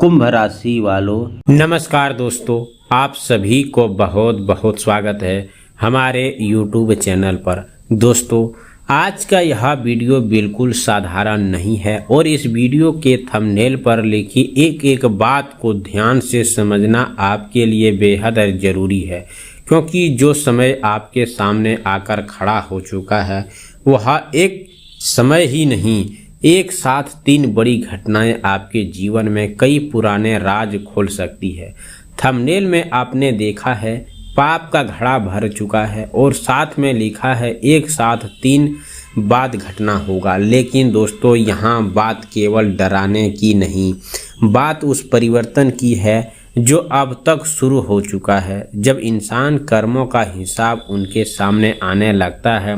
कुंभ राशि वालों, नमस्कार दोस्तों, आप सभी को बहुत बहुत स्वागत है हमारे YouTube चैनल पर। दोस्तों, आज का यह वीडियो बिल्कुल साधारण नहीं है और इस वीडियो के थंबनेल पर लिखी एक एक बात को ध्यान से समझना आपके लिए बेहद ज़रूरी है, क्योंकि जो समय आपके सामने आकर खड़ा हो चुका है वह एक समय ही नहीं, एक साथ 3 बड़ी घटनाएं आपके जीवन में कई पुराने राज खोल सकती है। थंबनेल में आपने देखा है पाप का घड़ा भर चुका है और साथ में लिखा है एक साथ 3 बाद घटना होगा। लेकिन दोस्तों, यहाँ बात केवल डराने की नहीं, बात उस परिवर्तन की है जो अब तक शुरू हो चुका है। जब इंसान कर्मों का हिसाब उनके सामने आने लगता है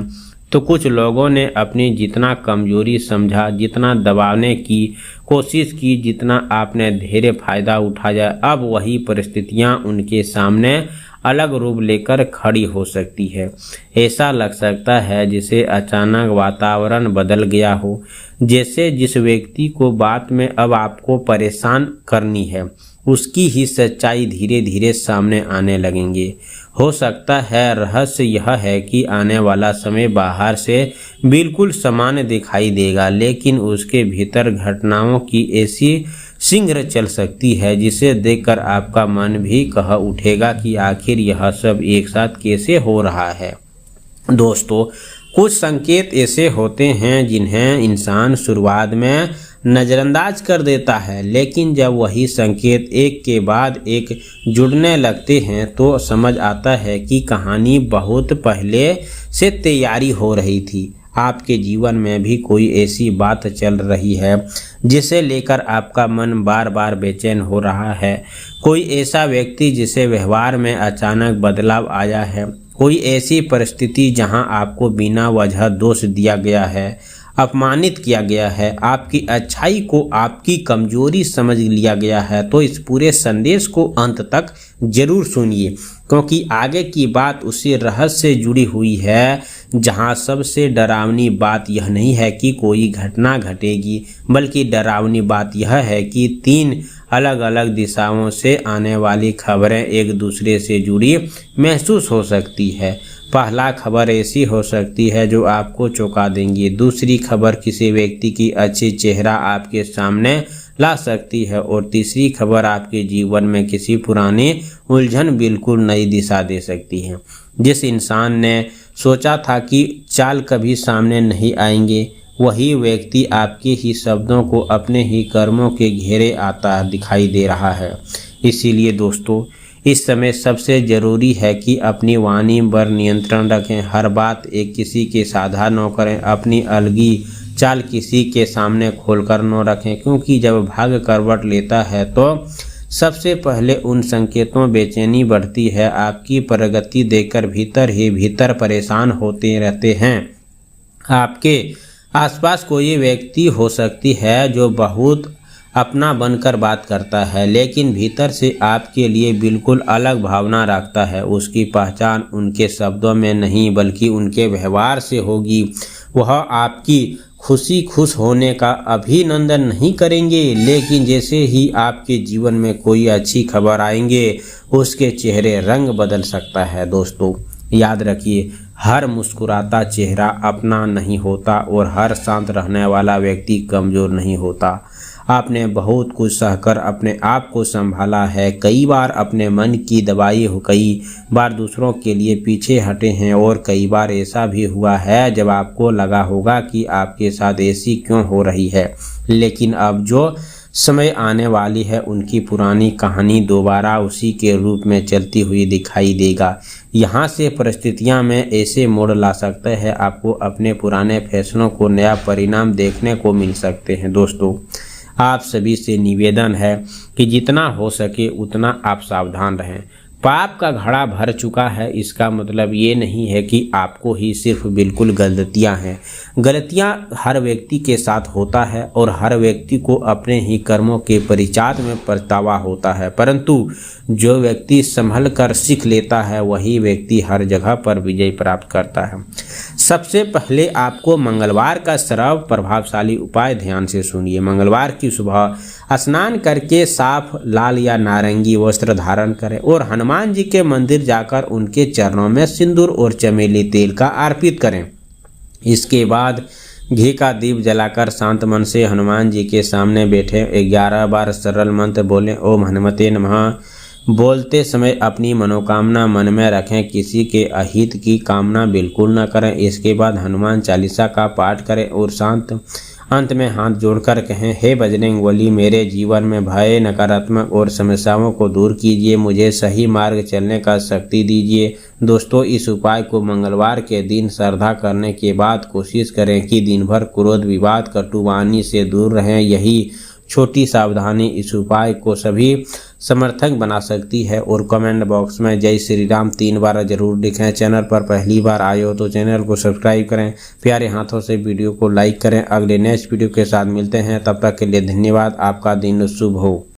तो कुछ लोगों ने अपनी जितना कमजोरी समझा, जितना दबाने की कोशिश की, जितना आपने धैर्य फायदा उठाया, अब वही परिस्थितियां उनके सामने अलग रूप लेकर खड़ी हो सकती है। ऐसा लग सकता है जैसे अचानक वातावरण बदल गया हो, जैसे जिस व्यक्ति को बात में अब आपको परेशान करनी है उसकी ही सच्चाई धीरे धीरे सामने आने लगेंगे। हो सकता है रहस्य यह है कि आने वाला समय बाहर से बिल्कुल सामान्य दिखाई देगा, लेकिन उसके भीतर घटनाओं की ऐसी सिंग्र चल सकती है जिसे देखकर आपका मन भी कह उठेगा कि आखिर यह सब एक साथ कैसे हो रहा है। दोस्तों, कुछ संकेत ऐसे होते हैं जिन्हें इंसान शुरुआत में नज़रअंदाज कर देता है, लेकिन जब वही संकेत एक के बाद एक जुड़ने लगते हैं तो समझ आता है कि कहानी बहुत पहले से तैयारी हो रही थी। आपके जीवन में भी कोई ऐसी बात चल रही है जिसे लेकर आपका मन बार बार बेचैन हो रहा है। कोई ऐसा व्यक्ति जिसे व्यवहार में अचानक बदलाव आया है, कोई ऐसी परिस्थिति जहां आपको बिना वजह दोष दिया गया है, अपमानित किया गया है, आपकी अच्छाई को आपकी कमजोरी समझ लिया गया है। तो इस पूरे संदेश को अंत तक जरूर सुनिए, क्योंकि आगे की बात उसी रहस्य से जुड़ी हुई है जहां सबसे डरावनी बात यह नहीं है कि कोई घटना घटेगी, बल्कि डरावनी बात यह है कि 3 अलग अलग दिशाओं से आने वाली खबरें एक दूसरे से जुड़ी महसूस हो सकती है। पहला खबर ऐसी हो सकती है जो आपको चौंका देंगी, दूसरी खबर किसी व्यक्ति की अच्छी चेहरा आपके सामने ला सकती है और तीसरी खबर आपके जीवन में किसी पुरानी उलझन बिल्कुल नई दिशा दे सकती है। जिस इंसान ने सोचा था कि चाल कभी सामने नहीं आएंगे, वही व्यक्ति आपके ही शब्दों को अपने ही कर्मों के घेरे आता दिखाई दे रहा है। इसीलिए दोस्तों, इस समय सबसे ज़रूरी है कि अपनी वाणी पर नियंत्रण रखें। हर बात एक किसी के साझा न करें, अपनी अलगी चाल किसी के सामने खोलकर न रखें, क्योंकि जब भाग्य करवट लेता है तो सबसे पहले उन संकेतों बेचैनी बढ़ती है। आपकी प्रगति देखकर भीतर ही भीतर परेशान होते रहते हैं। आपके आसपास कोई व्यक्ति हो सकती है जो बहुत अपना बनकर बात करता है, लेकिन भीतर से आपके लिए बिल्कुल अलग भावना रखता है। उसकी पहचान उनके शब्दों में नहीं बल्कि उनके व्यवहार से होगी। वह आपकी खुश होने का अभिनंदन नहीं करेंगे, लेकिन जैसे ही आपके जीवन में कोई अच्छी खबर आएंगे उसके चेहरे रंग बदल सकता है। दोस्तों, याद रखिए, हर मुस्कुराता चेहरा अपना नहीं होता और हर शांत रहने वाला व्यक्ति कमज़ोर नहीं होता। आपने बहुत कुछ सहकर अपने आप को संभाला है, कई बार अपने मन की दबाई हो, कई बार दूसरों के लिए पीछे हटे हैं और कई बार ऐसा भी हुआ है जब आपको लगा होगा कि आपके साथ ऐसी क्यों हो रही है। लेकिन अब जो समय आने वाली है उनकी पुरानी कहानी दोबारा उसी के रूप में चलती हुई दिखाई देगा। यहाँ से परिस्थितियाँ में ऐसे मोड़ ला सकते हैं, आपको अपने पुराने फैसलों को नया परिणाम देखने को मिल सकते हैं। दोस्तों, आप सभी से निवेदन है कि जितना हो सके उतना आप सावधान रहें। पाप का घड़ा भर चुका है, इसका मतलब ये नहीं है कि आपको ही सिर्फ बिल्कुल गलतियां हैं। गलतियां हर व्यक्ति के साथ होता है और हर व्यक्ति को अपने ही कर्मों के परिचाद में पछतावा होता है, परंतु जो व्यक्ति संभल कर सीख लेता है वही व्यक्ति हर जगह पर विजय प्राप्त करता है। सबसे पहले आपको मंगलवार का सर्व प्रभावशाली उपाय ध्यान से सुनिए। मंगलवार की सुबह स्नान करके साफ लाल या नारंगी वस्त्र धारण करें और हनुमान जी के मंदिर जाकर उनके चरणों में सिंदूर और चमेली तेल का अर्पित करें। इसके बाद घी का दीप जलाकर शांत मन से हनुमान जी के सामने बैठे 11 बार सरल मंत्र बोलें। ओम हनुमते नमः बोलते समय अपनी मनोकामना मन में रखें, किसी के अहित की कामना बिल्कुल न करें। इसके बाद हनुमान चालीसा का पाठ करें और शांत अंत में हाथ जोड़कर कहें, हे बजरंगबली, मेरे जीवन में भय, नकारात्मक और समस्याओं को दूर कीजिए, मुझे सही मार्ग चलने का शक्ति दीजिए। दोस्तों, इस उपाय को मंगलवार के दिन श्रद्धा करने के बाद कोशिश करें कि दिन भर क्रोध, विवाद, कटुवाणी से दूर रहें। यही छोटी सावधानी इस उपाय को सभी समर्थक बना सकती है। और कमेंट बॉक्स में जय श्री राम 3 बार जरूर लिखें। चैनल पर पहली बार आए हो तो चैनल को सब्सक्राइब करें, प्यारे हाथों से वीडियो को लाइक करें। अगले नेक्स्ट वीडियो के साथ मिलते हैं, तब तक के लिए धन्यवाद। आपका दिन शुभ हो।